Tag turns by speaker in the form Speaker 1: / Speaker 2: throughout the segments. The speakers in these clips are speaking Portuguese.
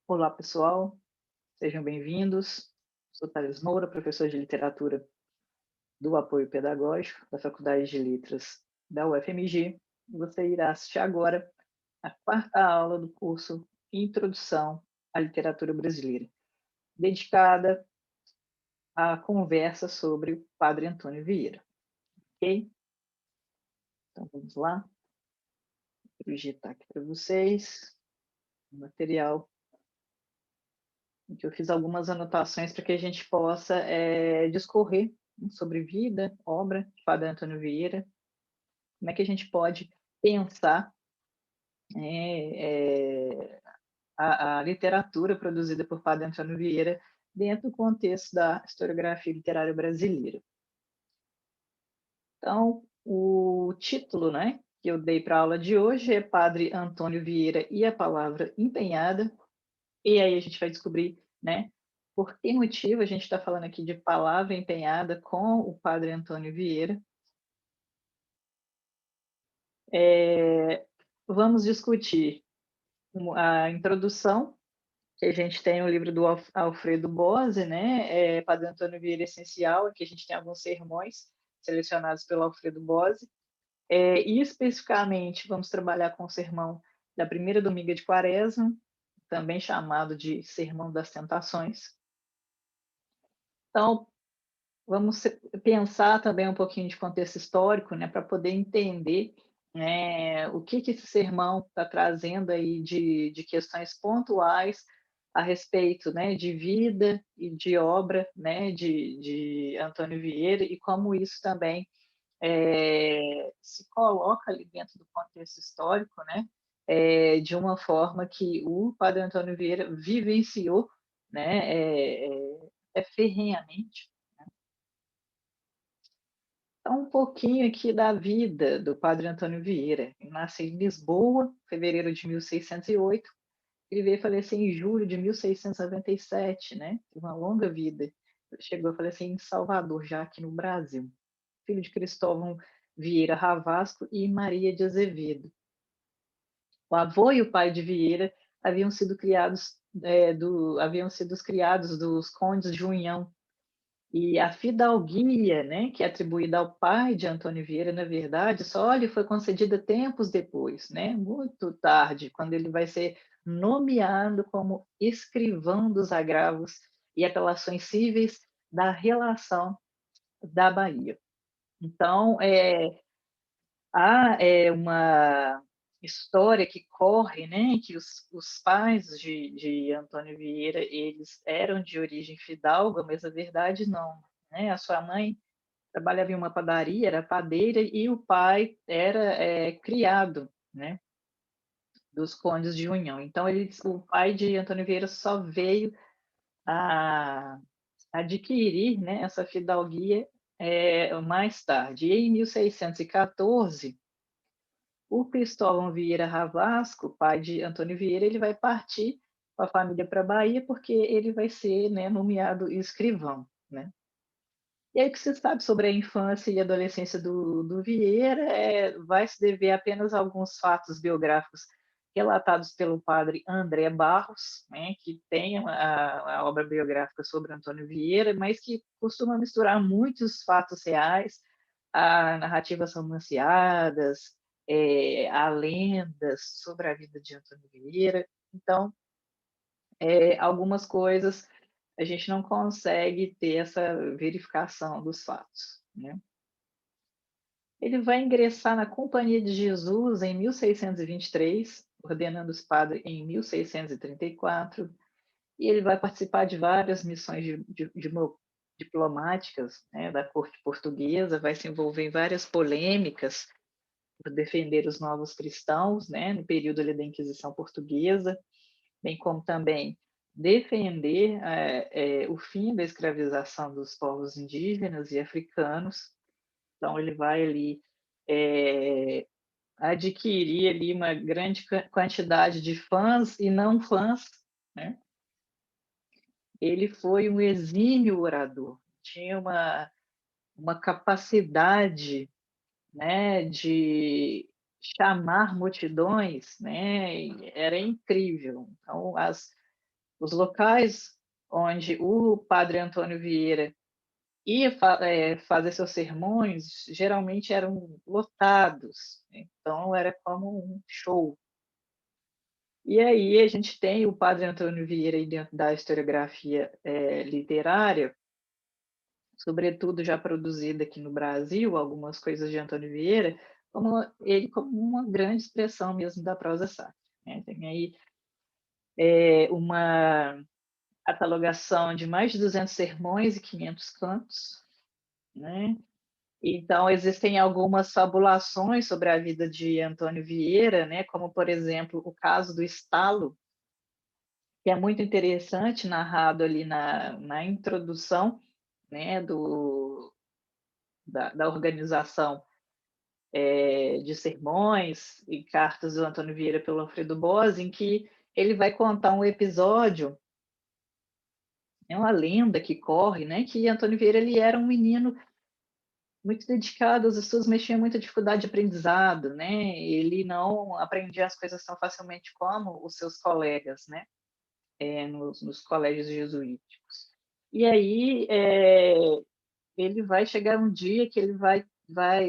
Speaker 1: Olá, pessoal, sejam bem-vindos. Sou Thales Moura, professor de literatura do apoio pedagógico da Faculdade de Letras da UFMG. Você irá assistir agora a quarta aula do curso Introdução à Literatura Brasileira, dedicada à conversa sobre o Padre Antônio Vieira. Ok? Então vamos lá. Vou projetar aqui para vocês o material em que eu fiz algumas anotações para que a gente possa discorrer sobre vida, obra de Padre Antônio Vieira, como é que a gente pode pensar a literatura produzida por Padre Antônio Vieira dentro do contexto da historiografia literária brasileira. Então, o título, né, que eu dei para a aula de hoje é Padre Antônio Vieira e a Palavra Empenhada, e aí a gente vai descobrir, né, por que motivo a gente está falando aqui de palavra empenhada com o Padre Antônio Vieira. Vamos discutir a introdução, que a gente tem o livro do Alfredo Bose, né, Padre Antônio Vieira Essencial, que a gente tem alguns sermões selecionados pelo Alfredo Bose, e especificamente vamos trabalhar com o sermão da primeira dominga de Quaresma, também chamado de Sermão das Tentações. Então, vamos pensar também um pouquinho de contexto histórico, né, para poder entender, né, o que esse sermão está trazendo aí de questões pontuais a respeito, né, de vida e de obra, né, de Antônio Vieira, e como isso também se coloca ali dentro do contexto histórico, né, de uma forma que o Padre Antônio Vieira vivenciou, né, ferrenhamente. Então, um pouquinho aqui da vida do Padre Antônio Vieira. Ele nasceu em Lisboa, em fevereiro de 1608. Ele veio falecer em julho de 1697, né? Teve uma longa vida. Ele chegou a falecer em Salvador, já aqui no Brasil. Filho de Cristóvão Vieira Ravasco e Maria de Azevedo. O avô e o pai de Vieira haviam sido criados os criados dos condes de Unhão. E a fidalguia, né, que é atribuída ao pai de Antônio Vieira, na verdade, só lhe foi concedida tempos depois, né, muito tarde, quando ele vai ser nomeado como escrivão dos agravos e apelações cíveis da relação da Bahia. Então, há uma história que corre, né, que os pais de Antônio Vieira, eles eram de origem fidalga, mas a verdade não, né? A sua mãe trabalhava em uma padaria, era padeira, e o pai era criado, né, dos condes de Unhão. Então, o pai de Antônio Vieira só veio a adquirir, né, essa fidalguia mais tarde. E em 1614, o Cristóvão Vieira Ravasco, pai de Antônio Vieira, ele vai partir com a família para a Bahia, porque ele vai ser, né, nomeado escrivão, né? E aí o que se sabe sobre a infância e adolescência do Vieira vai se dever apenas a alguns fatos biográficos relatados pelo padre André Barros, né, que tem a obra biográfica sobre Antônio Vieira, mas que costuma misturar muitos fatos reais a narrativas romanceadas, a lendas sobre a vida de Antônio Vieira. Então, algumas coisas a gente não consegue ter essa verificação dos fatos, né? Ele vai ingressar na Companhia de Jesus em 1623, ordenando os padres em 1634, e ele vai participar de várias missões diplomáticas, né, da corte portuguesa, vai se envolver em várias polêmicas por defender os novos cristãos, né, no período ali da Inquisição Portuguesa, bem como também defender o fim da escravização dos povos indígenas e africanos. Então, ele vai ali adquirir ali uma grande quantidade de fãs e não fãs, né? Ele foi um exímio orador, tinha uma capacidade, né, de chamar multidões, né, era incrível. Então, os locais onde o padre Antônio Vieira ia fazer seus sermões, geralmente eram lotados, então era como um show. E aí a gente tem o padre Antônio Vieira aí dentro da historiografia literária, sobretudo já produzida aqui no Brasil, algumas coisas de Antônio Vieira, como uma grande expressão mesmo da prosa sacra, né? Tem aí uma catalogação de mais de 200 sermões e 500 cantos, né? Então, existem algumas fabulações sobre a vida de Antônio Vieira, né? Como, por exemplo, o caso do estalo, que é muito interessante, narrado ali na introdução, né, da organização de sermões e cartas do Antônio Vieira pelo Alfredo Bose, em que ele vai contar um episódio, é uma lenda que corre, né, que Antônio Vieira ele era um menino muito dedicado aos estudos, mas tinha muita dificuldade de aprendizado, né? Ele não aprendia as coisas tão facilmente como os seus colegas, né? Nos colégios jesuíticos. E aí ele vai chegar um dia que ele vai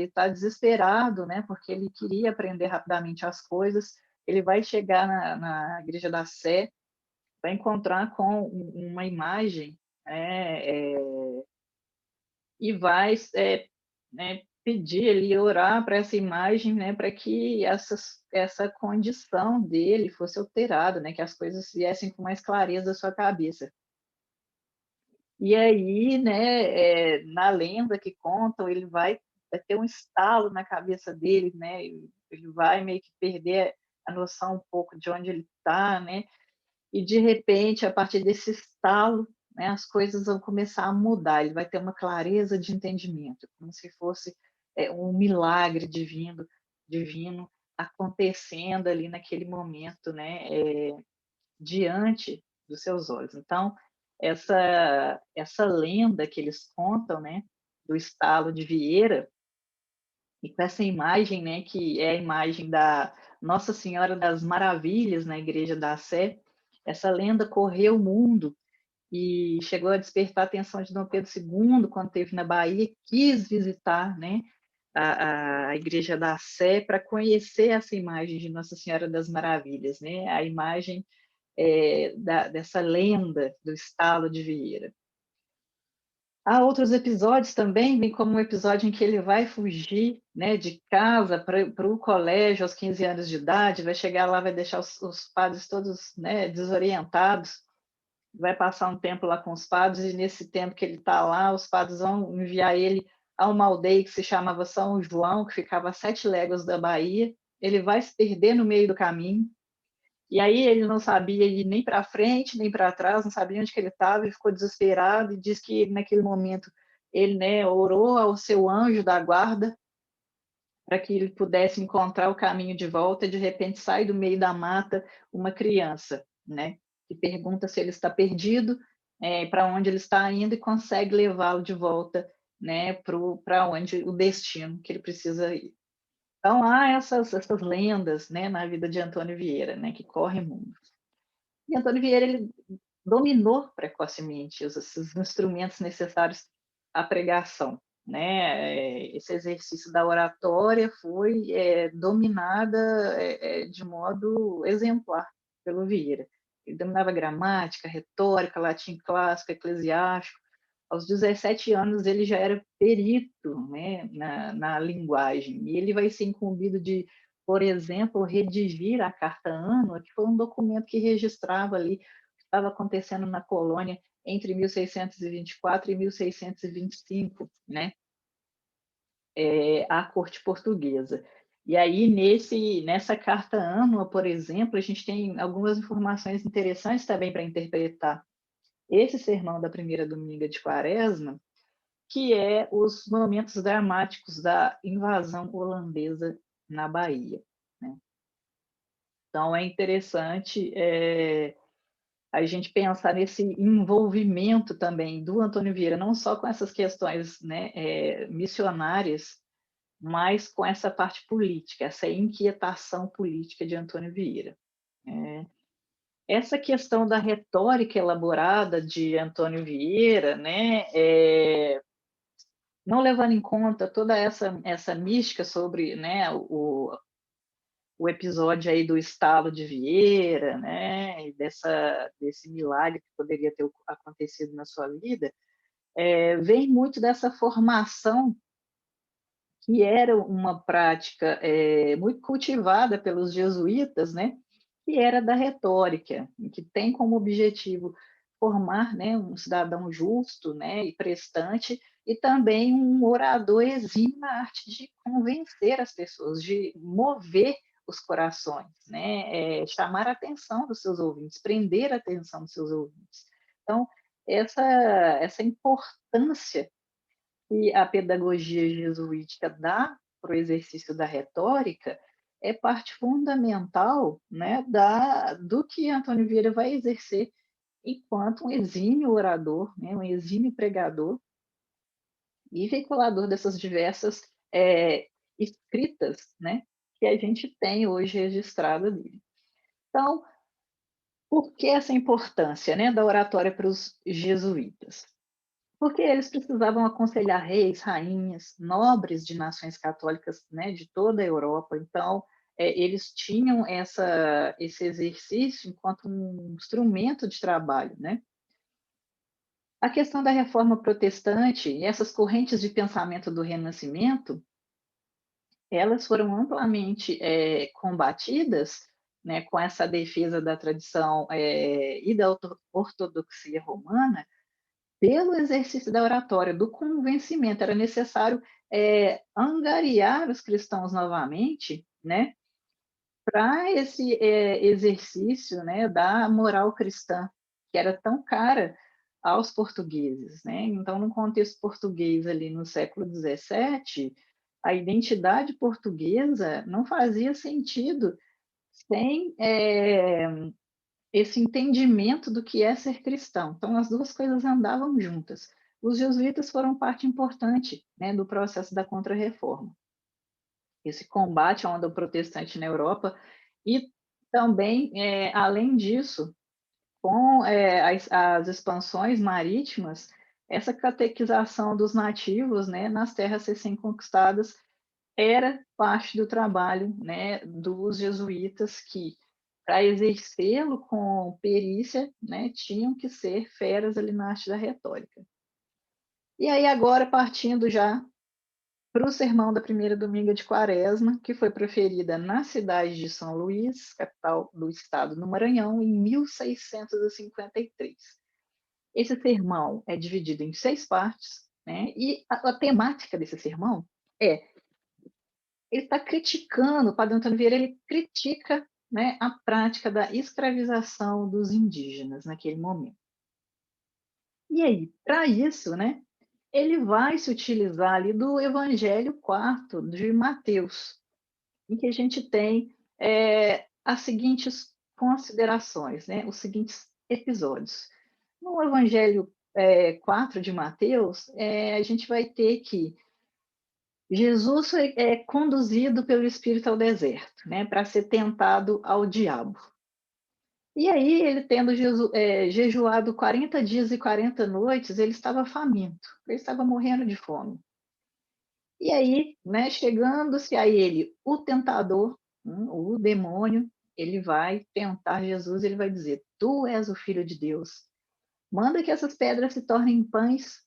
Speaker 1: estar desesperado, né? Porque ele queria aprender rapidamente as coisas. Ele vai chegar na Igreja da Sé, vai encontrar com uma imagem, e vai né, pedir ali, orar para essa imagem, né, para que essa condição dele fosse alterada, né, que as coisas viessem com mais clareza à sua cabeça. E aí, né, na lenda que contam, ele vai ter um estalo na cabeça dele, né, ele vai meio que perder a noção um pouco de onde ele está, né, e de repente, a partir desse estalo, né, as coisas vão começar a mudar, ele vai ter uma clareza de entendimento, como se fosse um milagre divino acontecendo ali naquele momento, né, diante dos seus olhos. Então, essa lenda que eles contam, né, do estalo de Vieira, e com essa imagem, né, que é a imagem da Nossa Senhora das Maravilhas na Igreja da Sé, essa lenda correu o mundo e chegou a despertar a atenção de Dom Pedro II quando esteve na Bahia, quis visitar, né, a Igreja da Sé para conhecer essa imagem de Nossa Senhora das Maravilhas, né, a imagem dessa lenda do estalo de Vieira. Há outros episódios também, bem como um episódio em que ele vai fugir, né, de casa para o colégio aos 15 anos de idade, vai chegar lá, vai deixar os padres todos, né, desorientados, vai passar um tempo lá com os padres, e nesse tempo que ele está lá, os padres vão enviar ele a uma aldeia que se chamava São João, que ficava a 7 léguas da Bahia. Ele vai se perder no meio do caminho, e aí ele não sabia ir nem para frente, nem para trás, não sabia onde que ele estava, e ficou desesperado, e diz que naquele momento ele, né, orou ao seu anjo da guarda para que ele pudesse encontrar o caminho de volta, e de repente sai do meio da mata uma criança, né, que pergunta se ele está perdido, para onde ele está indo, e consegue levá-lo de volta, né, para onde o destino que ele precisa ir. Então há essas lendas, né, na vida de Antônio Vieira, né, que corre o mundo. E Antônio Vieira ele dominou precocemente esses instrumentos necessários à pregação, né? Esse exercício da oratória foi dominada de modo exemplar pelo Vieira. Ele dominava gramática, retórica, latim clássico, eclesiástico. Aos 17 anos ele já era perito, né, na linguagem, e ele vai ser incumbido de, por exemplo, redigir a Carta Annua, que foi um documento que registrava ali o que estava acontecendo na colônia entre 1624 e 1625, né, a corte portuguesa. E aí, nessa Carta Annua, por exemplo, a gente tem algumas informações interessantes também para interpretar esse sermão da primeira dominga de Quaresma, que é os momentos dramáticos da invasão holandesa na Bahia, né? Então, é interessante a gente pensar nesse envolvimento também do Antônio Vieira, não só com essas questões, né, missionárias mas com essa parte política, essa inquietação política de Antônio Vieira. Essa questão da retórica elaborada de Antônio Vieira, né, não levando em conta toda essa mística sobre, né, o episódio aí do estalo de Vieira, né, e desse milagre que poderia ter acontecido na sua vida, vem muito dessa formação que era uma prática muito cultivada pelos jesuítas, né, que era da retórica, que tem como objetivo formar, né, um cidadão justo, né, e prestante, e também um orador exímio na arte de convencer as pessoas, de mover os corações, né, chamar a atenção dos seus ouvintes, prender a atenção dos seus ouvintes. Então, essa importância que a pedagogia jesuítica dá para o exercício da retórica é parte fundamental, né, do que Antônio Vieira vai exercer enquanto um exímio orador, né, um exímio pregador e veiculador dessas diversas escritas, né, que a gente tem hoje registrada dele. Então, por que essa importância, né, da oratória para os jesuítas? Porque eles precisavam aconselhar reis, rainhas, nobres de nações católicas, né, de toda a Europa. Então, eles tinham esse exercício enquanto um instrumento de trabalho, né? A questão da reforma protestante e essas correntes de pensamento do Renascimento, elas foram amplamente combatidas, né, com essa defesa da tradição e da ortodoxia romana, pelo exercício da oratória, do convencimento. Era necessário angariar os cristãos novamente, né, para esse exercício, né, da moral cristã, que era tão cara aos portugueses, né? Então, no contexto português ali no século XVII, a identidade portuguesa não fazia sentido sem esse entendimento do que é ser cristão. Então, as duas coisas andavam juntas. Os jesuítas foram parte importante, né, do processo da Contra-Reforma. Esse combate à onda protestante na Europa e também, além disso, com as expansões marítimas, essa catequização dos nativos, né, nas terras recém-conquistadas era parte do trabalho, né, dos jesuítas que, para exercê-lo com perícia, né, tinham que ser feras ali na arte da retórica. E aí agora partindo já para o sermão da primeira dominga de Quaresma, que foi proferida na cidade de São Luís, capital do estado do Maranhão, em 1653. Esse sermão é dividido em 6 partes, né? E a temática desse sermão ele está criticando, o Padre Antônio Vieira, ele critica, né, a prática da escravização dos indígenas naquele momento. E aí, para isso, né, ele vai se utilizar ali do Evangelho 4 de Mateus, em que a gente tem as seguintes considerações, né, os seguintes episódios. No Evangelho 4 de Mateus, a gente vai ter que Jesus é conduzido pelo Espírito ao deserto, né, para ser tentado ao diabo. E aí, ele tendo jejuado 40 dias e 40 noites, ele estava faminto, ele estava morrendo de fome. E aí, né, chegando-se a ele, o tentador, o demônio, ele vai tentar Jesus, ele vai dizer: Tu és o Filho de Deus, manda que essas pedras se tornem pães.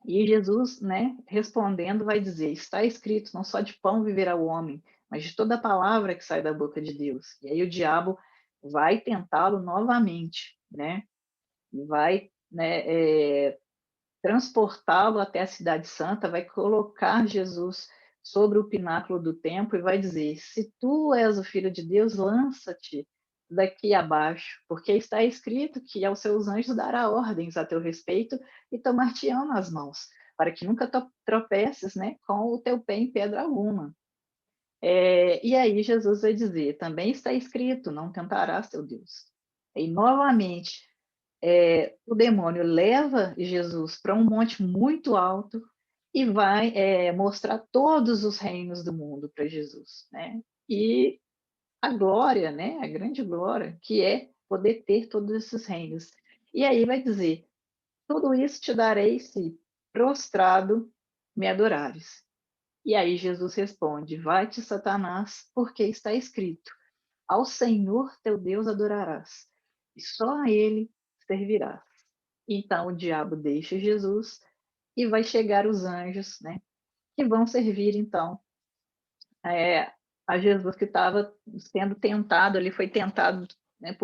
Speaker 1: E Jesus, né, respondendo, vai dizer: Está escrito, não só de pão viverá o homem, mas de toda palavra que sai da boca de Deus. E aí o diabo vai tentá-lo novamente, né? E vai, né, transportá-lo até a cidade santa, vai colocar Jesus sobre o pináculo do templo e vai dizer: Se tu és o Filho de Deus, lança-te daqui abaixo, porque está escrito que aos seus anjos dará ordens a teu respeito e tomar-te-ão nas mãos, para que nunca tropeces, né, com o teu pé em pedra alguma. E aí Jesus vai dizer: Também está escrito, não tentarás teu Deus. E novamente o demônio leva Jesus para um monte muito alto e vai mostrar todos os reinos do mundo para Jesus, né? E a glória, né? A grande glória, que é poder ter todos esses reinos. E aí vai dizer: tudo isso te darei se prostrado me adorares. E aí Jesus responde: vai-te, Satanás, porque está escrito: ao Senhor teu Deus adorarás, e só a ele servirás. Então o diabo deixa Jesus e vai chegar os anjos, né? Que vão servir então é, a Jesus que estava sendo tentado, ele foi tentado, né,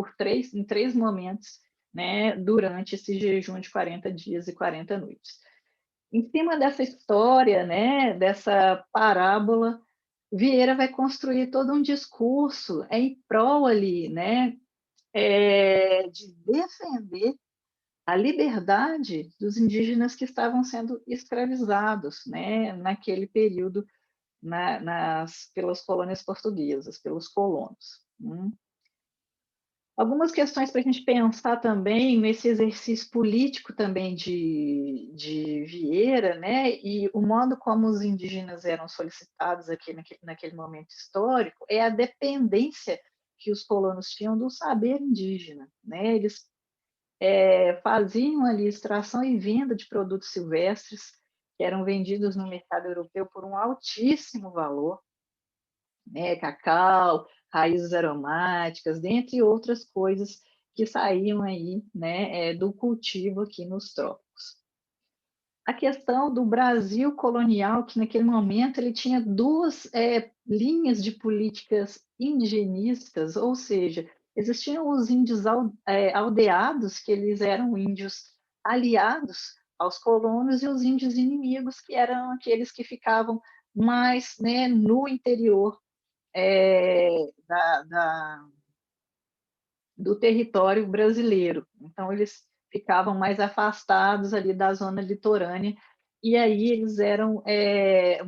Speaker 1: em três momentos, né, durante esse jejum de 40 dias e 40 noites. Em cima dessa história, né, dessa parábola, Vieira vai construir todo um discurso em prol ali, né, de defender a liberdade dos indígenas que estavam sendo escravizados, né, naquele período pelas colônias portuguesas, pelos colonos. Algumas questões para a gente pensar também nesse exercício político também de Vieira, né? E o modo como os indígenas eram solicitados aqui naquele momento histórico é a dependência que os colonos tinham do saber indígena, né? Eles faziam ali extração e venda de produtos silvestres que eram vendidos no mercado europeu por um altíssimo valor, né, cacau, raízes aromáticas, dentre outras coisas que saíam aí, né, do cultivo aqui nos trópicos. A questão do Brasil colonial, que naquele momento ele tinha duas linhas de políticas indigenistas, ou seja, existiam os índios aldeados, que eles eram índios aliados aos colonos, e os índios inimigos, que eram aqueles que ficavam mais, né, no interior do território brasileiro. Então, eles ficavam mais afastados ali da zona litorânea, e aí eles eram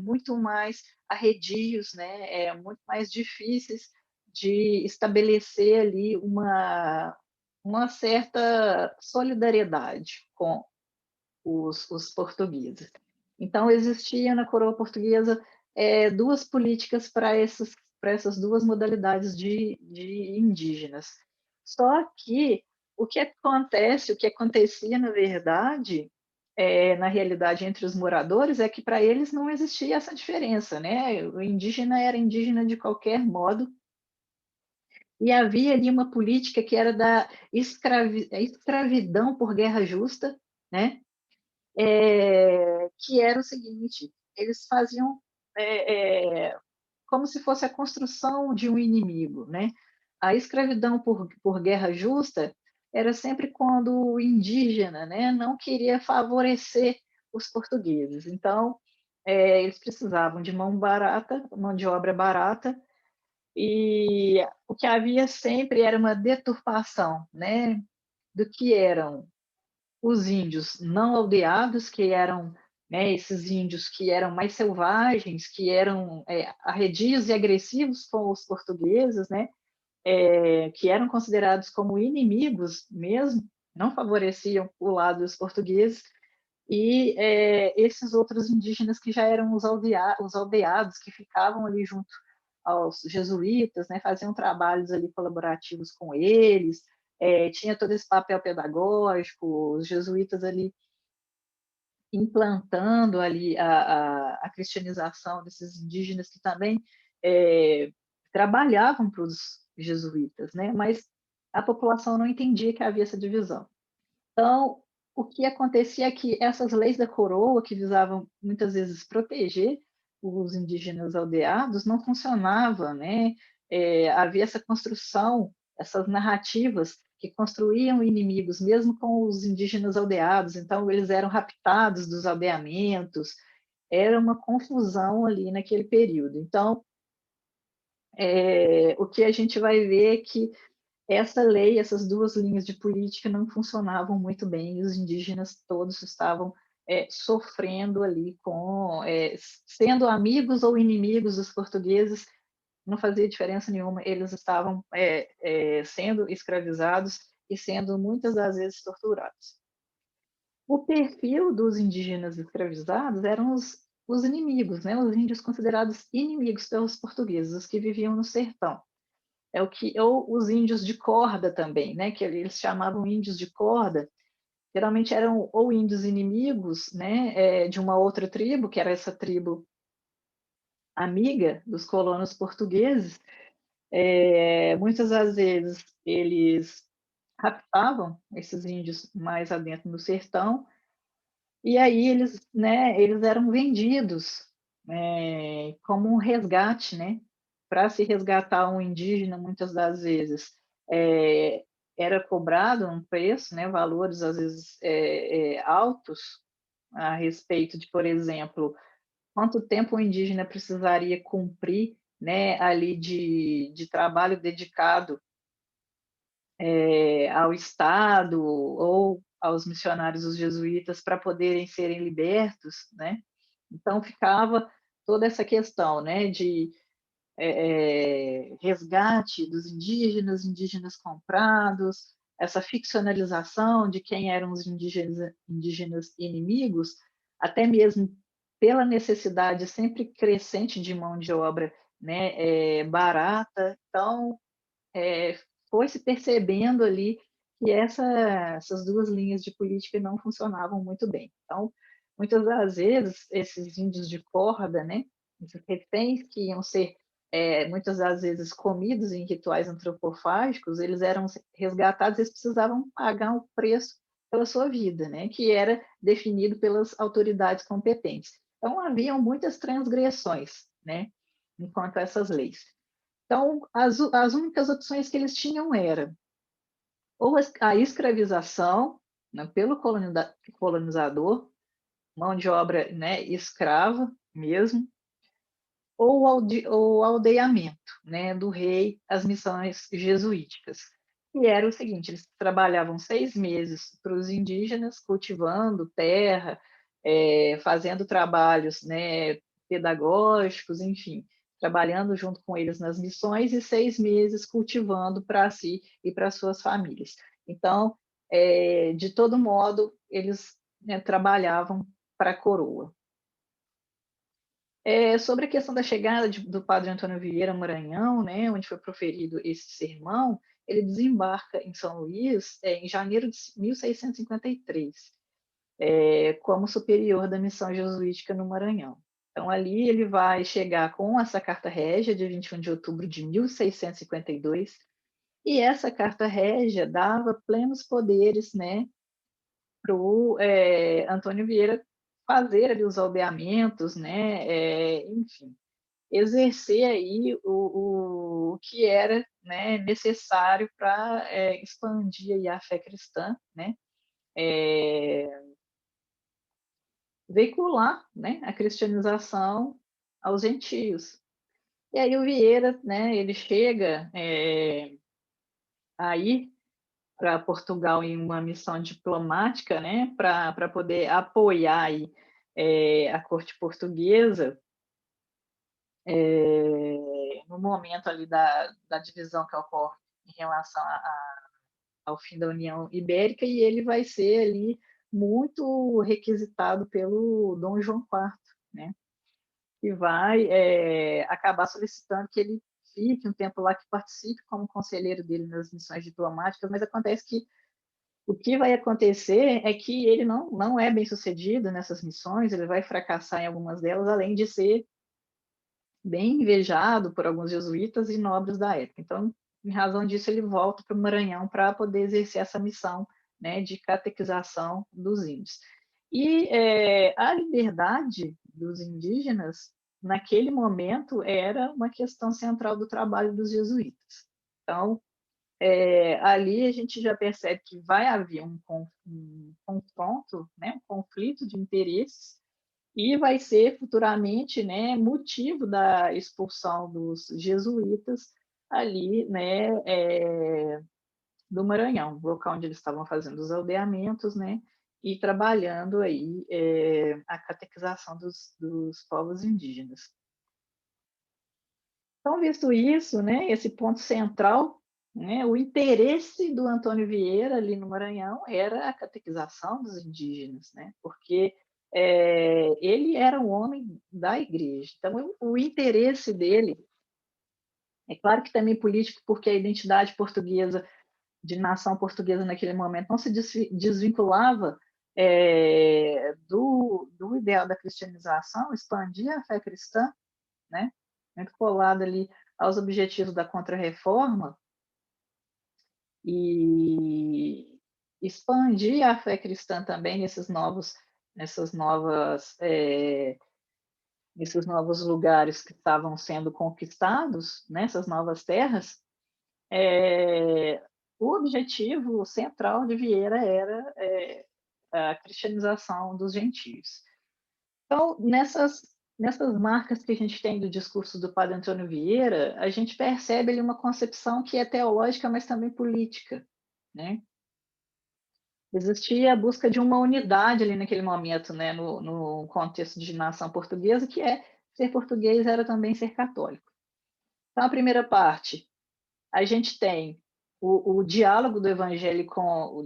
Speaker 1: muito mais arredios, né? Muito mais difíceis de estabelecer ali uma certa solidariedade com os portugueses. Então, existia na coroa portuguesa duas políticas para essas duas modalidades de indígenas. Só que o que acontece, o que acontecia, na verdade, na realidade, entre os moradores, é que para eles não existia essa diferença, né? O indígena era indígena de qualquer modo, e havia ali uma política que era da escravidão por guerra justa, né? Que era o seguinte: eles faziam como se fosse a construção de um inimigo, né? A escravidão por guerra justa era sempre quando o indígena, né, não queria favorecer os portugueses. Então, eles precisavam de mão de obra barata, e o que havia sempre era uma deturpação, né, do que eram os índios não aldeados, que eram, né, esses índios que eram mais selvagens, que eram arredios e agressivos com os portugueses, né, que eram considerados como inimigos mesmo, não favoreciam o lado dos portugueses, e esses outros indígenas que já eram os aldeados, que ficavam ali junto aos jesuítas, né, faziam trabalhos ali colaborativos com eles, tinha todo esse papel pedagógico, os jesuítas ali implantando ali a cristianização desses indígenas que também trabalhavam para os jesuítas, né? Mas a população não entendia que havia essa divisão. Então, o que acontecia é que essas leis da coroa, que visavam muitas vezes proteger os indígenas aldeados, não funcionava, né? Havia essa construção, essas narrativas que construíam inimigos, mesmo com os indígenas aldeados. Então, eles eram raptados dos aldeamentos. Era uma confusão ali naquele período. Então, o que a gente vai ver é que essa lei, essas duas linhas de política não funcionavam muito bem, e os indígenas todos estavam sofrendo ali sendo amigos ou inimigos dos portugueses, não fazia diferença nenhuma, eles estavam sendo escravizados e sendo muitas das vezes torturados. O perfil dos indígenas escravizados eram os inimigos, né, os índios considerados inimigos pelos portugueses, os que viviam no sertão. É o que ou os índios de corda também, né, que eles chamavam índios de corda, geralmente eram ou índios inimigos, né, de uma outra tribo, que era essa tribo amiga dos colonos portugueses. Muitas das vezes eles raptavam esses índios mais adentro no sertão, e aí eles, né, eles eram vendidos como um resgate, né? Para se resgatar um indígena, muitas das vezes é, era cobrado um preço, né, valores às vezes altos a respeito de, por exemplo, quanto tempo o indígena precisaria cumprir, né, ali de trabalho dedicado ao Estado ou aos missionários, os jesuítas, para poderem serem libertos, né? Então ficava toda essa questão, né, de resgate dos indígenas, indígenas comprados, essa ficcionalização de quem eram os indígenas inimigos, até mesmo pela necessidade sempre crescente de mão de obra, né, barata. Então, foi se percebendo ali que essas duas linhas de política não funcionavam muito bem. Então, muitas das vezes, esses índios de corda, né, esses reféns que iam ser muitas das vezes comidos em rituais antropofágicos, eles eram resgatados, eles precisavam pagar um preço pela sua vida, né, que era definido pelas autoridades competentes. Então, haviam muitas transgressões, né, enquanto a essas leis. Então, as únicas opções que eles tinham era ou a escravização, né, pelo colonizador, mão de obra, né, escrava mesmo, ou o aldeamento, né, do rei, as missões jesuíticas. E era o seguinte: eles trabalhavam 6 meses para os indígenas, cultivando terra, fazendo trabalhos, né, pedagógicos, enfim, trabalhando junto com eles nas missões, e 6 meses cultivando para si e para suas famílias. Então, de todo modo, eles, né, trabalhavam para a coroa. Sobre a questão da chegada do padre Antônio Vieira ao Maranhão, né, onde foi proferido esse sermão, ele desembarca em São Luís em janeiro de 1653, como superior da missão jesuítica no Maranhão. Então, ali ele vai chegar com essa carta régia de 21 de outubro de 1652, e essa carta régia dava plenos poderes, né, para o Antônio Vieira fazer ali os aldeamentos, né, enfim, exercer aí o que era, né, necessário para expandir aí a fé cristã, né, veicular, né, a cristianização aos gentios. E aí o Vieira, né, ele chega aí para Portugal em uma missão diplomática, né, para poder apoiar aí, a corte portuguesa, no momento ali da divisão que ocorre em relação ao fim da União Ibérica, e ele vai ser ali muito requisitado pelo Dom João IV, né, que vai acabar solicitando que ele fique um tempo lá, que participe como conselheiro dele nas missões diplomáticas, mas acontece que o que vai acontecer é que ele não é bem sucedido nessas missões, ele vai fracassar em algumas delas, além de ser bem invejado por alguns jesuítas e nobres da época. Então, em razão disso, ele volta para o Maranhão para poder exercer essa missão, né, de catequização dos índios. E a liberdade dos indígenas, naquele momento, era uma questão central do trabalho dos jesuítas. Então, ali a gente já percebe que vai haver um confronto, né, um conflito de interesses, e vai ser futuramente, né, motivo da expulsão dos jesuítas ali, né, do Maranhão, local onde eles estavam fazendo os aldeamentos, né, e trabalhando aí a catequização dos povos indígenas. Então, visto isso, né, esse ponto central né? O interesse do Antônio Vieira ali no Maranhão era a catequização dos indígenas, né? Porque ele era um homem da igreja. Então, o interesse dele, é claro que também político, porque a identidade portuguesa, de nação portuguesa naquele momento, não se desvinculava do ideal da cristianização, expandia a fé cristã, né? Muito colado ali aos objetivos da Contra-Reforma, e expandir a fé cristã também nessas novas, nesses novos lugares que estavam sendo conquistados, nessas novas terras. O objetivo central de Vieira era a cristianização dos gentios. Então, nessas marcas que a gente tem do discurso do padre Antônio Vieira, a gente percebe ali uma concepção que é teológica, mas também política, né? Existia a busca de uma unidade ali naquele momento, né, no contexto de nação portuguesa, que ser português era também ser católico. Então, a primeira parte, a gente tem o diálogo do evangelho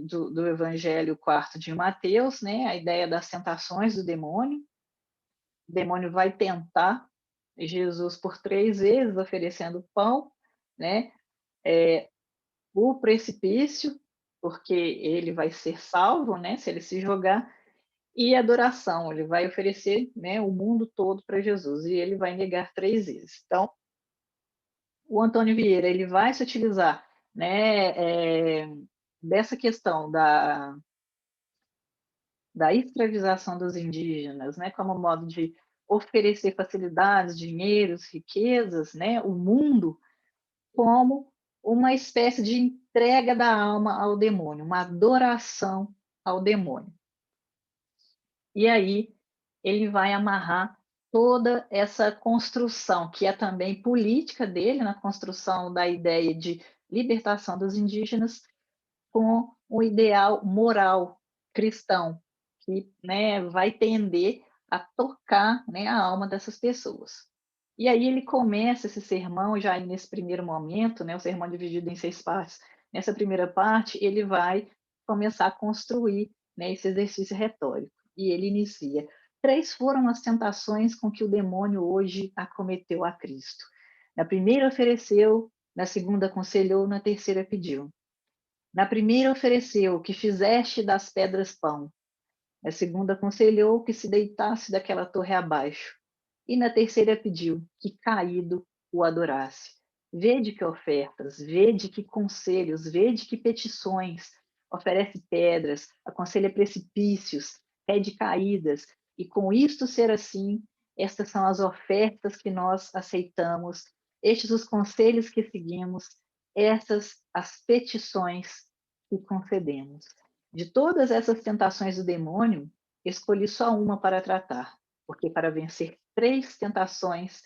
Speaker 1: do evangelho quarto de Mateus, né, a ideia das tentações do demônio. O demônio vai tentar Jesus por 3 vezes, oferecendo pão, né, o precipício, porque ele vai ser salvo, né, se ele se jogar, e adoração, ele vai oferecer, né, o mundo todo para Jesus, e ele vai negar 3 vezes. Então, o Antônio Vieira, ele vai se utilizar, né, dessa questão da escravização dos indígenas, né, como modo de oferecer facilidades, dinheiros, riquezas, né, o mundo, como uma espécie de entrega da alma ao demônio, uma adoração ao demônio. E aí ele vai amarrar toda essa construção, que é também política dele, na construção da ideia de libertação dos indígenas, com o ideal moral cristão, que, né, vai tender a tocar, né, a alma dessas pessoas. E aí ele começa esse sermão já nesse primeiro momento, né, o sermão dividido em 6 partes. Nessa primeira parte, ele vai começar a construir, né, esse exercício retórico. E ele inicia: 3 foram as tentações com que o demônio hoje acometeu a Cristo. Na primeira ofereceu, na segunda aconselhou, na terceira pediu. Na primeira ofereceu que fizeste das pedras pão. Na segunda aconselhou que se deitasse daquela torre abaixo. E na terceira pediu que caído o adorasse. Vede que ofertas, vede que conselhos, vede que petições. Oferece pedras, aconselha precipícios, pede caídas. E com isto ser assim, estas são as ofertas que nós aceitamos, estes os conselhos que seguimos, essas as petições que concedemos. De todas essas tentações do demônio, escolhi só uma para tratar, porque para vencer 3 tentações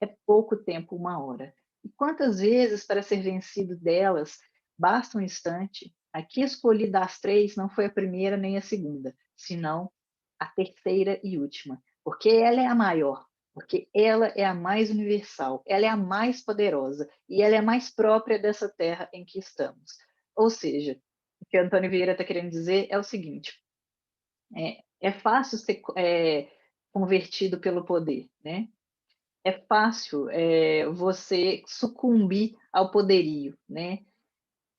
Speaker 1: é pouco tempo, 1 hora. E quantas vezes para ser vencido delas basta um instante? Aqui escolhi das 3 não foi a primeira nem a segunda, senão a terceira e última, porque ela é a maior, porque ela é a mais universal, ela é a mais poderosa e ela é a mais própria dessa terra em que estamos. Ou seja, o que o Antônio Vieira está querendo dizer é o seguinte: é fácil ser convertido pelo poder, né? É fácil você sucumbir ao poderio, né?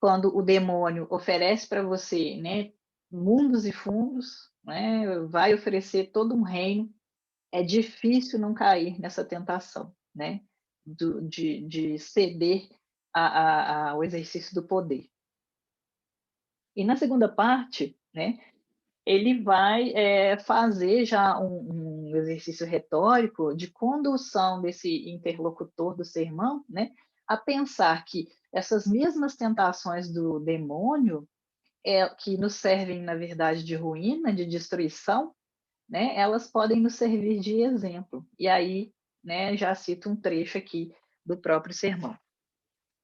Speaker 1: Quando o demônio oferece para você, né, mundos e fundos, né, vai oferecer todo um reino, é difícil não cair nessa tentação, né, de ceder ao exercício do poder. E na segunda parte, né, ele vai fazer já um exercício retórico de condução desse interlocutor do sermão, né, a pensar que essas mesmas tentações do demônio, que nos servem, na verdade, de ruína, de destruição, né, elas podem nos servir de exemplo. E aí, né, já cito um trecho aqui do próprio sermão.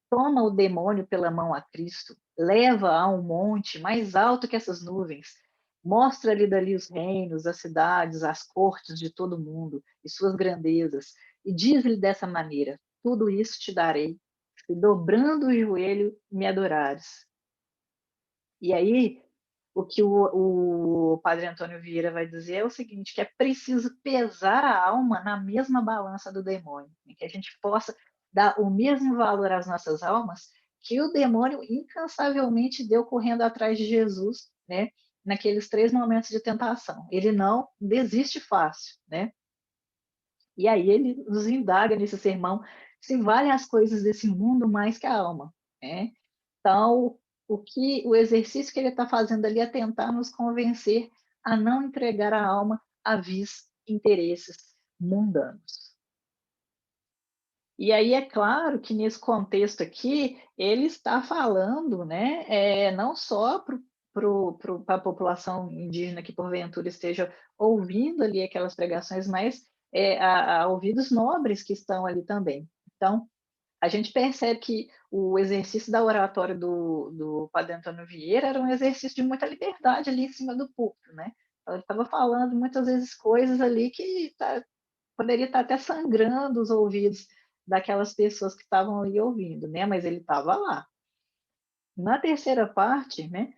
Speaker 1: Toma o demônio pela mão a Cristo, leva a um monte mais alto que essas nuvens, mostra-lhe dali os reinos, as cidades, as cortes de todo o mundo e suas grandezas, e diz-lhe dessa maneira: tudo isso te darei, se dobrando o joelho, me adorares. E aí, o que o padre Antônio Vieira vai dizer é o seguinte, que é preciso pesar a alma na mesma balança do demônio, né, que a gente possa dar o mesmo valor às nossas almas que o demônio incansavelmente deu correndo atrás de Jesus, né, naqueles 3 momentos de tentação. Ele não desiste fácil, né? E aí ele nos indaga nesse sermão se valem as coisas desse mundo mais que a alma, né? Então, o exercício que ele está fazendo ali é tentar nos convencer a não entregar a alma a vis interesses mundanos. E aí é claro que nesse contexto aqui ele está falando, né, não só para a população indígena que porventura esteja ouvindo ali aquelas pregações, mas a ouvidos nobres que estão ali também. Então, a gente percebe que o exercício da oratória do padre Antônio Vieira era um exercício de muita liberdade ali em cima do púlpito, né? Ele estava falando muitas vezes coisas ali que poderia estar até sangrando os ouvidos daquelas pessoas que estavam ali ouvindo, né? Mas ele estava lá. Na terceira parte, né?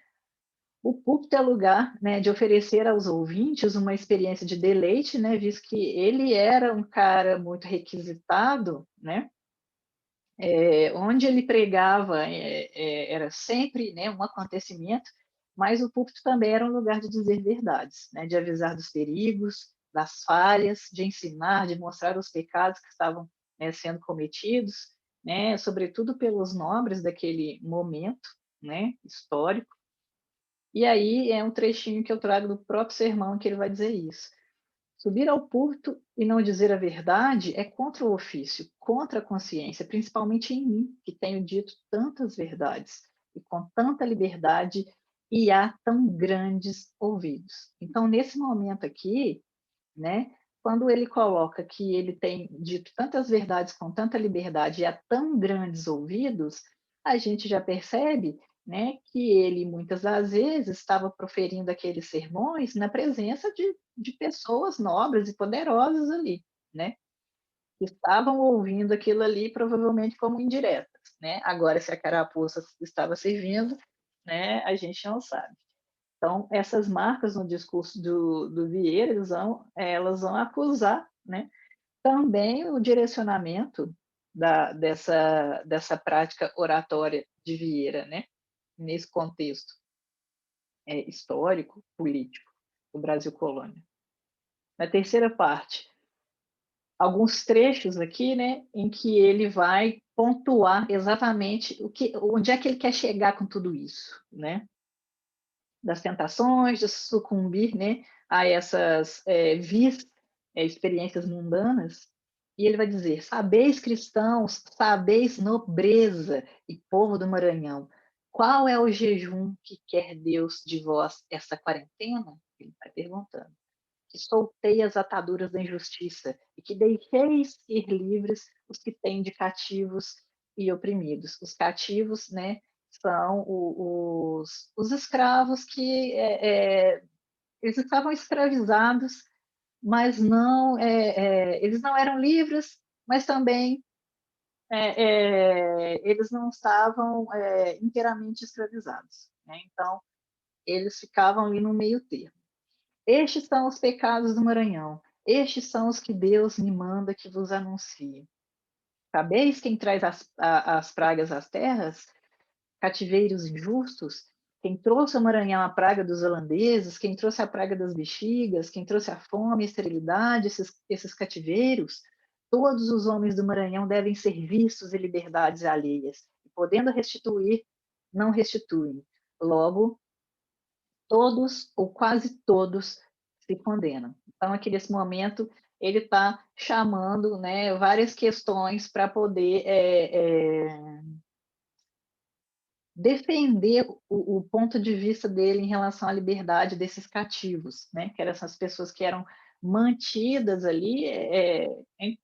Speaker 1: O púlpito é lugar, né, de oferecer aos ouvintes uma experiência de deleite, né? Visto que ele era um cara muito requisitado, né? Onde ele pregava era sempre, né, um acontecimento, mas o púlpito também era um lugar de dizer verdades, né, de avisar dos perigos, das falhas, de ensinar, de mostrar os pecados que estavam, né, sendo cometidos, né, sobretudo pelos nobres daquele momento, né, histórico. E aí é um trechinho que eu trago do próprio sermão que ele vai dizer isso. Subir ao púlpito e não dizer a verdade é contra o ofício, contra a consciência, principalmente em mim, que tenho dito tantas verdades e com tanta liberdade e há tão grandes ouvidos. Então, nesse momento aqui, né, quando ele coloca que ele tem dito tantas verdades com tanta liberdade e há tão grandes ouvidos, a gente já percebe, né, que ele muitas das vezes estava proferindo aqueles sermões na presença de pessoas nobres e poderosas ali, né, que estavam ouvindo aquilo ali provavelmente como indiretas, né? Agora, se a carapuça estava servindo, né, a gente não sabe. Então, essas marcas no discurso do Vieira, elas vão acusar, né, também o direcionamento dessa prática oratória de Vieira, né, nesse contexto histórico, político do Brasil colônia. Na terceira parte, alguns trechos aqui, né, em que ele vai pontuar exatamente onde é que ele quer chegar com tudo isso, né? Das tentações, de sucumbir, né, a essas experiências mundanas. E ele vai dizer: sabeis, cristãos, sabeis, nobreza e povo do Maranhão, qual é o jejum que quer Deus de vós essa quarentena? Ele vai perguntando. Que soltei as ataduras da injustiça e que deixeis ir livres os que têm de cativos e oprimidos. Os cativos, né, são os escravos que eles estavam escravizados, mas não eles não eram livres, mas também eles não estavam inteiramente escravizados, né? Então eles ficavam ali no meio termo. Estes são os pecados do Maranhão. Estes são os que Deus me manda que vos anuncie. Sabeis quem traz as pragas às terras? Cativeiros injustos? Quem trouxe ao Maranhão a praga dos holandeses? Quem trouxe a praga das bexigas? Quem trouxe a fome e a esterilidade? Esses cativeiros? Todos os homens do Maranhão devem ser vistos em liberdades alheias. E podendo restituir, não restituem. Logo, todos ou quase todos se condenam. Então, aqui nesse momento, ele está chamando, né, várias questões para poder defender o ponto de vista dele em relação à liberdade desses cativos, né, que eram essas pessoas que eram mantidas ali, em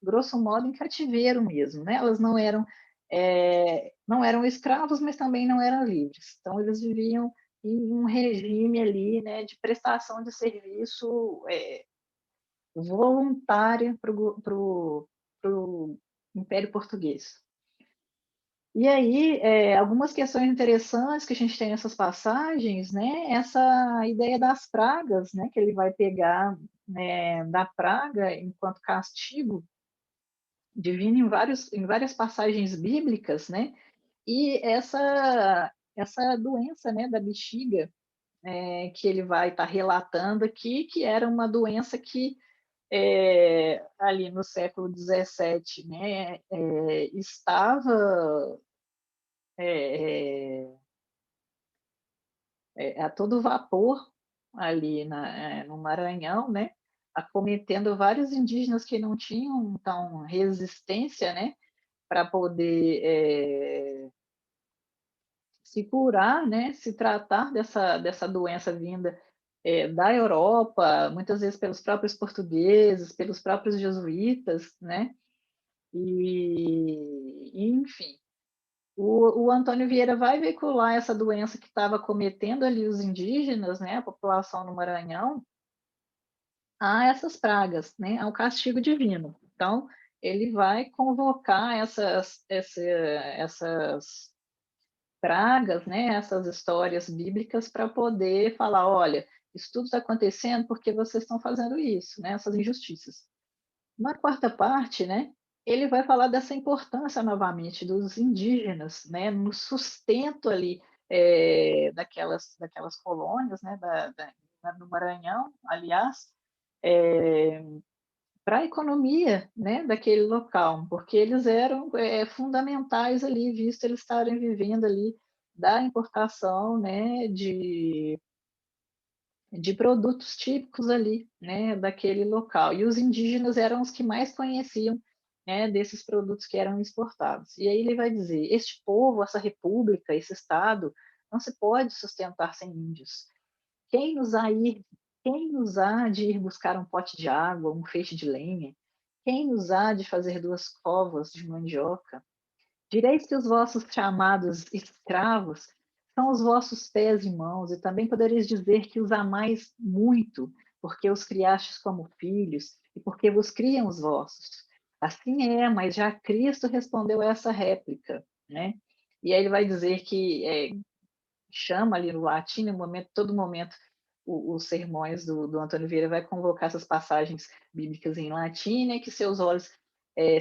Speaker 1: grosso modo, em cativeiro mesmo, né? Elas não eram escravos, mas também não eram livres. Então, eles viviam em um regime ali, né, de prestação de serviço voluntária para o Império Português. E aí, algumas questões interessantes que a gente tem nessas passagens, né? Essa ideia das pragas, né? Que ele vai pegar, né, da praga enquanto castigo divino em várias passagens bíblicas, né? E essa doença, né, da bexiga, que ele vai estar relatando aqui, que era uma doença que ali no século XVII, né, estava é, a todo vapor ali no Maranhão, né, acometendo vários indígenas que não tinham então resistência, né, para poder se curar, né, se tratar dessa doença vinda da Europa, muitas vezes pelos próprios portugueses, pelos próprios jesuítas, né, enfim, o Antônio Vieira vai veicular essa doença que estava cometendo ali os indígenas, né, a população no Maranhão, a essas pragas, né, ao castigo divino. Então, ele vai convocar essas pragas, né, essas histórias bíblicas para poder falar, olha, isso tudo está acontecendo porque vocês estão fazendo isso, né, essas injustiças. Na quarta parte, né, ele vai falar dessa importância novamente dos indígenas, né, no sustento ali daquelas colônias, né, do Maranhão, aliás, para a economia, né, daquele local, porque eles eram fundamentais ali, visto eles estarem vivendo ali da importação, né, de produtos típicos ali, né, daquele local. E os indígenas eram os que mais conheciam, né, desses produtos que eram exportados. E aí ele vai dizer: este povo, essa república, esse estado, não se pode sustentar sem índios. Quem nos há ir, quem nos há de ir buscar um pote de água, um feixe de lenha? Quem nos há de fazer duas covas de mandioca? Direis que os vossos chamados escravos são os vossos pés e mãos, e também podereis dizer que os amais muito, porque os criastes como filhos, e porque vos criam os vossos. Assim é, mas já Cristo respondeu a essa réplica, né? E aí ele vai dizer que chama ali no latim, no momento, todo momento, os sermões do Antônio Vieira vai convocar essas passagens bíblicas em latim, né, que seus olhos,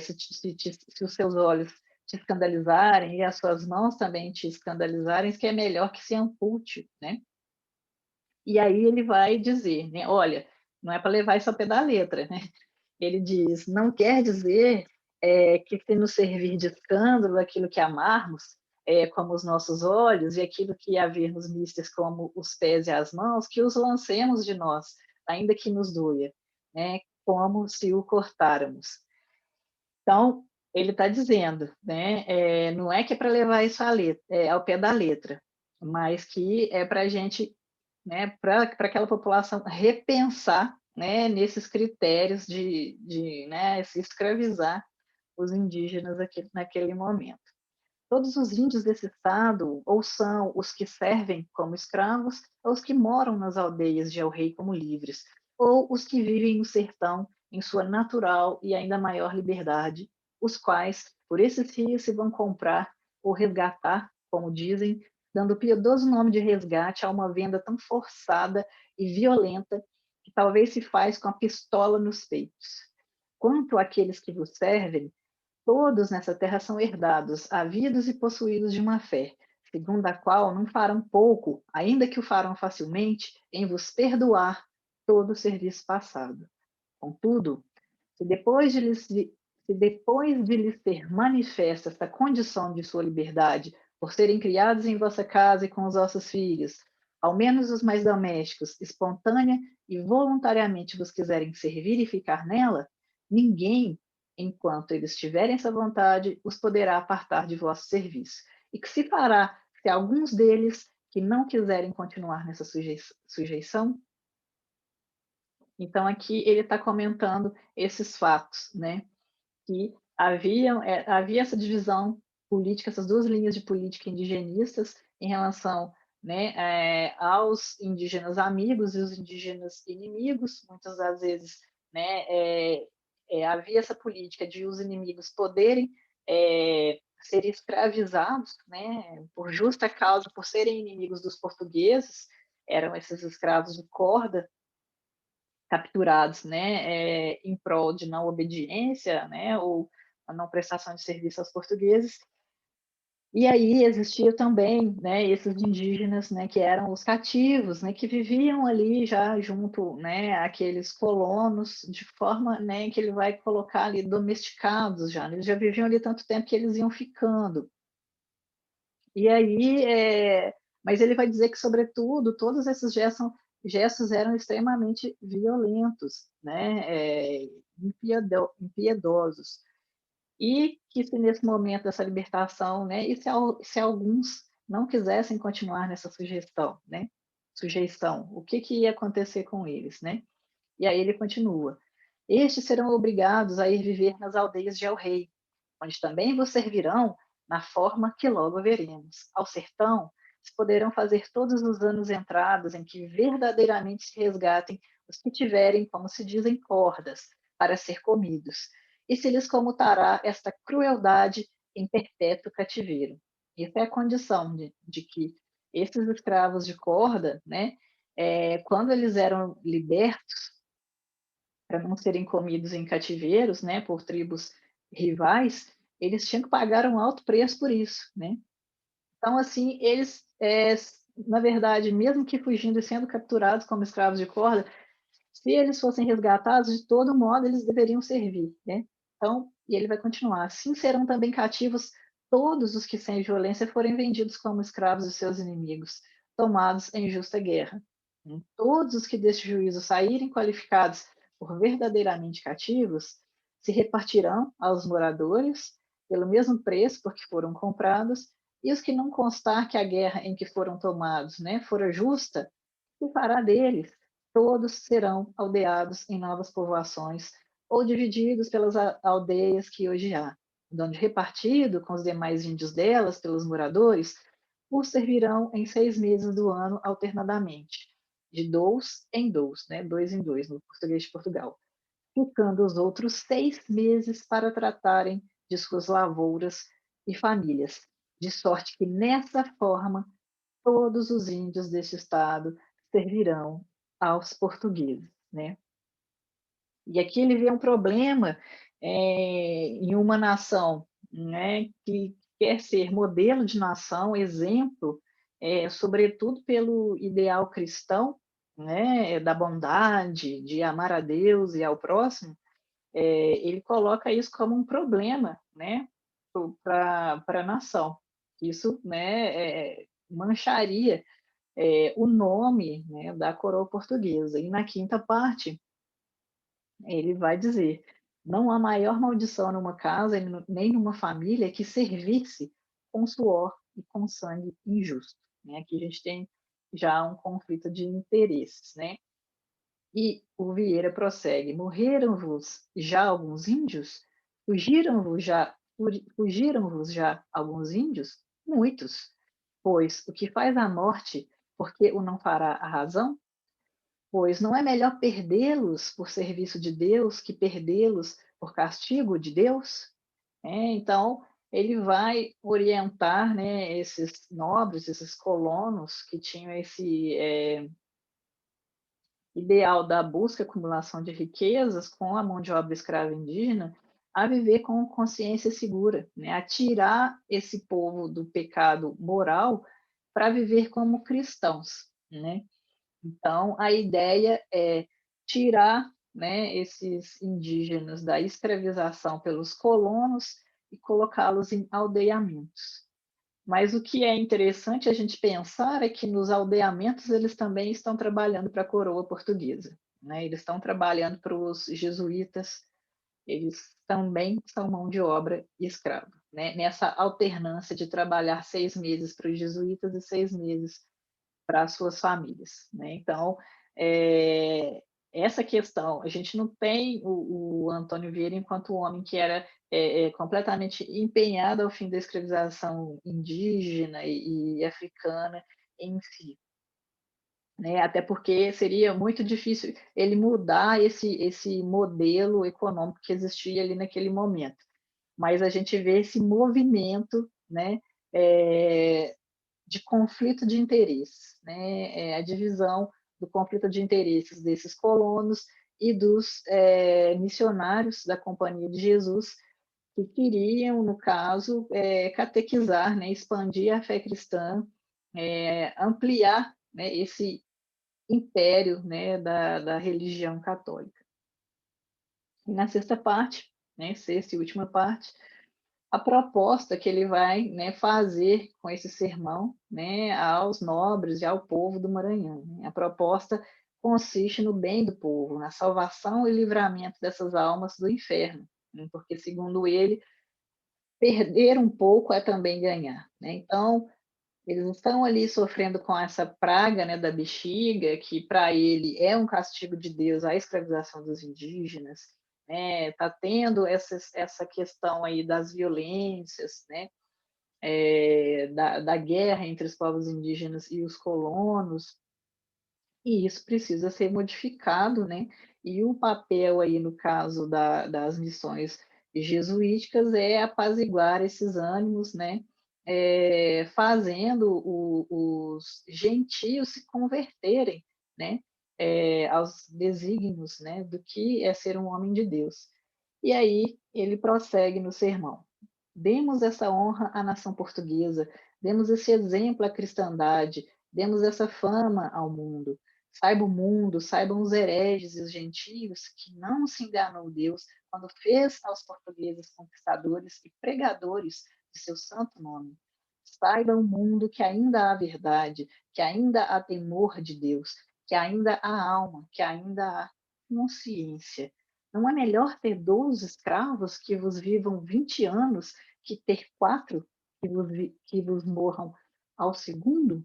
Speaker 1: se os seus olhos te escandalizarem e as suas mãos também te escandalizarem, que é melhor que se ampulte, né? E aí ele vai dizer, né, olha, não é para levar isso ao pé da letra, né? Ele diz, não quer dizer que se nos servir de escândalo aquilo que amarmos, como os nossos olhos, e aquilo que haver-nos mistes como os pés e as mãos, que os lancemos de nós, ainda que nos doia, né, como se o cortáramos. Então, ele está dizendo, né, não é que é para levar isso ao pé da letra, mas que é para a gente, né, para aquela população repensar, né, nesses critérios né, se escravizar os indígenas aqui, naquele momento. Todos os índios desse estado ou são os que servem como escravos, ou os que moram nas aldeias de El-Rei como livres, ou os que vivem no sertão em sua natural e ainda maior liberdade, os quais, por esses rios, se vão comprar ou resgatar, como dizem, dando o piedoso nome de resgate a uma venda tão forçada e violenta que talvez se faz com a pistola nos peitos. Quanto àqueles que vos servem, todos nessa terra são herdados, havidos e possuídos de uma fé, segundo a qual não farão pouco, ainda que o farão facilmente, em vos perdoar todo o serviço passado. Contudo, se depois de lhes ser manifesta esta condição de sua liberdade, por serem criados em vossa casa e com os vossos filhos, ao menos os mais domésticos, espontânea e voluntariamente vos quiserem servir e ficar nela, ninguém, enquanto eles tiverem essa vontade, os poderá apartar de vosso serviço. E que se fará se alguns deles que não quiserem continuar nessa sujeição? Então, aqui ele está comentando esses fatos, né? Que havia essa divisão política, essas duas linhas de política indigenistas em relação, né, aos indígenas amigos e os indígenas inimigos. Muitas das vezes, né, havia essa política de os inimigos poderem serem escravizados, né, por justa causa, por serem inimigos dos portugueses, eram esses escravos de corda, capturados, né, em prol de não obediência, né, ou a não prestação de serviço aos portugueses. E aí existia também, né, esses indígenas, né, que eram os cativos, né, que viviam ali já junto, né, àqueles colonos, de forma, né, que ele vai colocar ali domesticados já, né, eles já viviam ali tanto tempo que eles iam ficando. E aí, mas ele vai dizer que, sobretudo, todos esses gestos eram extremamente violentos, né, impiedosos. E que se nesse momento dessa libertação, né, e se alguns não quisessem continuar nessa sujeição, o que ia acontecer com eles, né? E aí ele continua: estes serão obrigados a ir viver nas aldeias de El-Rei, onde também vos servirão na forma que logo veremos. Ao sertão se poderão fazer todos os anos entradas em que verdadeiramente se resgatem os que tiverem, como se dizem, cordas, para ser comidos, e se lhes comutará esta crueldade em perpétuo cativeiro. Essa é a condição de que esses escravos de corda, né, quando eles eram libertos, para não serem comidos em cativeiros, né, por tribos rivais, eles tinham que pagar um alto preço por isso, né? Então, assim, eles, na verdade, mesmo que fugindo e sendo capturados como escravos de corda, se eles fossem resgatados, de todo modo, eles deveriam servir, né? Então, e ele vai continuar: assim serão também cativos todos os que sem violência forem vendidos como escravos de seus inimigos, tomados em justa guerra. Todos os que deste juízo saírem qualificados por verdadeiramente cativos se repartirão aos moradores pelo mesmo preço por que foram comprados, e os que não constar que a guerra em que foram tomados, né, fora justa, se fará deles. Todos serão aldeados em novas povoações ou divididos pelas aldeias que hoje há, onde repartido com os demais índios delas pelos moradores, os servirão em 6 meses do ano alternadamente, de dous em dous, né, dois em dois, no português de Portugal, ficando os outros 6 meses para tratarem de suas lavouras e famílias, de sorte que nessa forma todos os índios deste estado servirão aos portugueses, né? E aqui ele vê um problema em uma nação, né, que quer ser modelo de nação, exemplo, sobretudo pelo ideal cristão, né, da bondade, de amar a Deus e ao próximo. Ele coloca isso como um problema, né, para a nação. Isso, né, mancharia o nome, né, da coroa portuguesa. E na quinta parte, ele vai dizer: não há maior maldição numa casa nem numa família que servir-se com suor e com sangue injusto. Né? Aqui a gente tem já um conflito de interesses. Né? E o Vieira prossegue: morreram-vos já alguns índios? Fugiram-vos já alguns índios? Muitos. Pois o que faz a morte, porque o não fará a razão? Pois não é melhor perdê-los por serviço de Deus que perdê-los por castigo de Deus? Então, ele vai orientar, né, esses nobres, esses colonos que tinham esse ideal da busca e acumulação de riquezas com a mão de obra escrava indígena, a viver com consciência segura, né, a tirar esse povo do pecado moral para viver como cristãos, né? Então, a ideia é tirar, né, esses indígenas da escravização pelos colonos e colocá-los em aldeamentos. Mas o que é interessante a gente pensar é que nos aldeamentos eles também estão trabalhando para a coroa portuguesa. Né? Eles estão trabalhando para os jesuítas, eles também são mão de obra escrava. Né? Nessa alternância de trabalhar 6 meses para os jesuítas e 6 meses para as suas famílias. Né? Então, essa questão, a gente não tem o Antônio Vieira enquanto homem que era completamente empenhado ao fim da escravização indígena e africana em si. Né? Até porque seria muito difícil ele mudar esse modelo econômico que existia ali naquele momento. mas a gente vê esse movimento, né, de conflito de interesses, né, a divisão do conflito de interesses desses colonos e dos missionários da Companhia de Jesus, que queriam, no caso, catequizar, né, expandir a fé cristã, ampliar, né, esse império, né, da religião católica. E na sexta parte, né, sexta e última parte, a proposta que ele vai, né, fazer com esse sermão, né, aos nobres e ao povo do Maranhão, né? A proposta consiste no bem do povo, na salvação e livramento dessas almas do inferno, né? Porque, segundo ele, perder um pouco é também ganhar, né? Então, eles estão ali sofrendo com essa praga, né, da bexiga, que para ele é um castigo de Deus, a escravização dos indígenas, né? Tá tendo essa questão aí das violências, né? Da guerra entre os povos indígenas e os colonos, e isso precisa ser modificado, né? E o papel aí, no caso das missões jesuíticas, é apaziguar esses ânimos, né? Fazendo os gentios se converterem, né? Aos desígnios, né? Do que é ser um homem de Deus. E aí ele prossegue no sermão. Demos essa honra à nação portuguesa, demos esse exemplo à cristandade, demos essa fama ao mundo. Saiba o mundo, saibam os hereges e os gentios que não se enganou Deus quando fez aos portugueses conquistadores e pregadores de seu santo nome. Saiba o mundo que ainda há verdade, que ainda há temor de Deus, que ainda há alma, que ainda há consciência. Não é melhor ter 12 escravos que vos vivam 20 anos que ter 4 que vos morram ao segundo?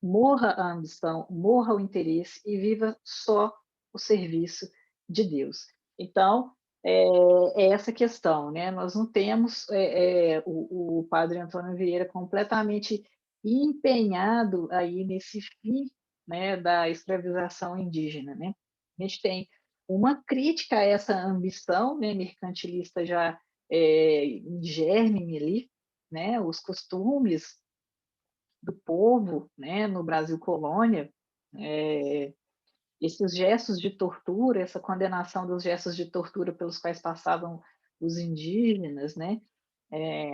Speaker 1: Morra a ambição, morra o interesse e viva só o serviço de Deus. Então, é essa questão, né? Nós não temos o padre Antônio Vieira completamente empenhado aí nesse fim, né, da escravização indígena, né? A gente tem uma crítica a essa ambição, né, mercantilista já em germe ali, né? Os costumes do povo, né, no Brasil colônia, esses gestos de tortura, essa condenação dos gestos de tortura pelos quais passavam os indígenas, né,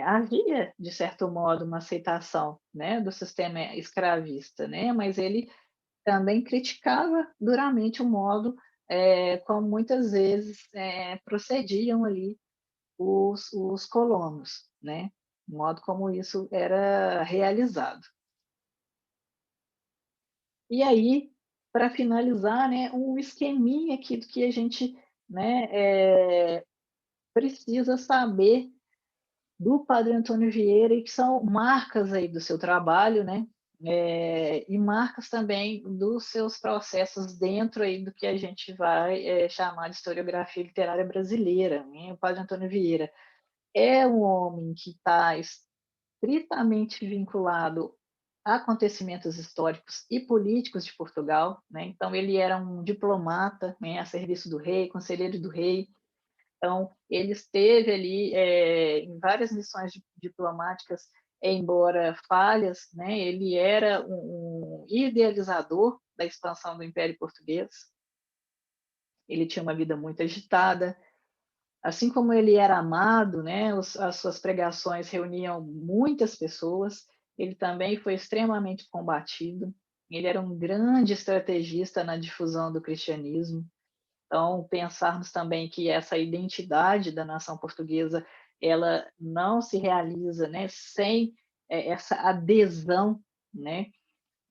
Speaker 1: havia, de certo modo, uma aceitação, né, do sistema escravista, né, mas ele também criticava duramente o modo como muitas vezes procediam ali os colonos, né, o modo como isso era realizado. E aí, para finalizar, né, um esqueminha aqui do que a gente, né, precisa saber do Padre Antônio Vieira e que são marcas aí do seu trabalho, né, e marcas também dos seus processos dentro aí do que a gente vai chamar de historiografia literária brasileira, né? O Padre Antônio Vieira é um homem que está estritamente vinculado a acontecimentos históricos e políticos de Portugal, né? Então ele era um diplomata, né, a serviço do rei, conselheiro do rei. Então ele esteve ali em várias missões diplomáticas, embora falhas, né? Ele era um idealizador da expansão do Império Português. Ele tinha uma vida muito agitada, assim como ele era amado, né, as suas pregações reuniam muitas pessoas, ele também foi extremamente combatido, ele era um grande estrategista na difusão do cristianismo. Então, pensarmos também que essa identidade da nação portuguesa, ela não se realiza, né, sem essa adesão, né,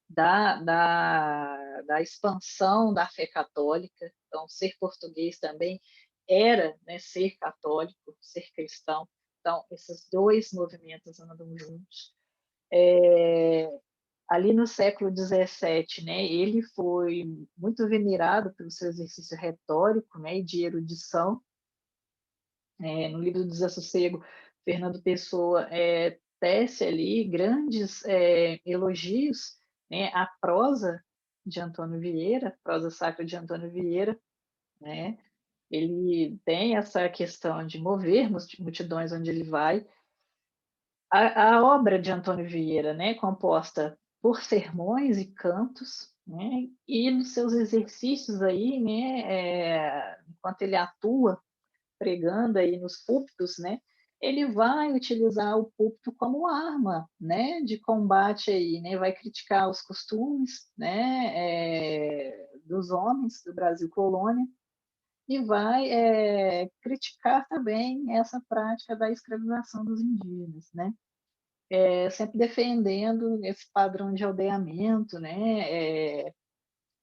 Speaker 1: da expansão da fé católica. Então, ser português também era, né, ser católico, ser cristão. Então, esses dois movimentos andam juntos. Ali no século XVII, né, ele foi muito venerado pelo seu exercício retórico, né, e de erudição. No livro do Desassossego, Fernando Pessoa tece ali grandes elogios, né, à prosa de Antônio Vieira, prosa sacra de Antônio Vieira, né? ele tem essa questão de mover multidões onde ele vai. A obra de Antônio Vieira, né, composta por sermões e cantos, né, e nos seus exercícios aí, né, enquanto ele atua pregando aí nos púlpitos, né, ele vai utilizar o púlpito como arma, né, de combate aí, né, vai criticar os costumes, né, dos homens do Brasil colônia e vai criticar também essa prática da escravização dos indígenas, né, sempre defendendo esse padrão de aldeamento, né,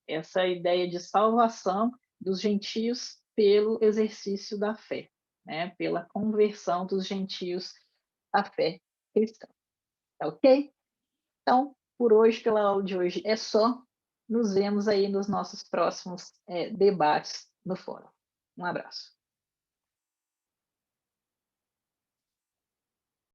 Speaker 1: essa ideia de salvação dos gentios pelo exercício da fé, né, pela conversão dos gentios à fé cristã. Tá ok? Então, por hoje, pela aula de hoje é só. Nos vemos aí nos nossos próximos debates no fórum. Um abraço.